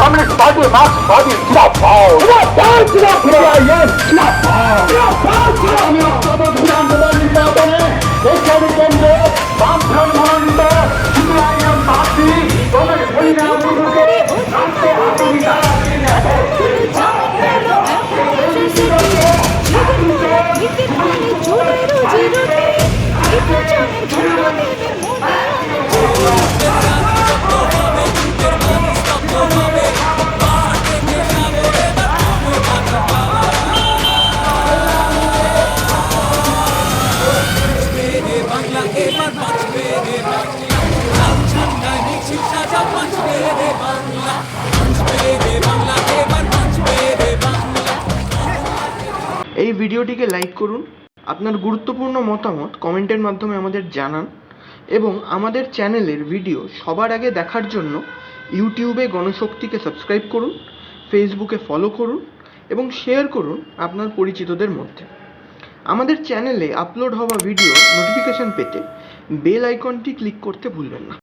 Communist Party, Marxist Party, Slapball! Slapball! এই ভিডিওটিকে like করুন, আপনার গুরুত্বপূর্ণ মতামত কমেন্টের মাধ্যমে আমাদের জানান এবং আমাদের চ্যানেলের ভিডিও সবার আগে দেখার জন্য ইউটিউবে গণশক্তিকে সাবস্ক্রাইব করুন, ফেসবুকে ফলো করুন এবং শেয়ার করুন আপনার পরিচিতদের মধ্যে। আমাদের চ্যানেলে আপলোড হওয়া ভিডিও নোটিফিকেশন পেতে বেল আইকনটি ক্লিক করতে ভুলবেন না।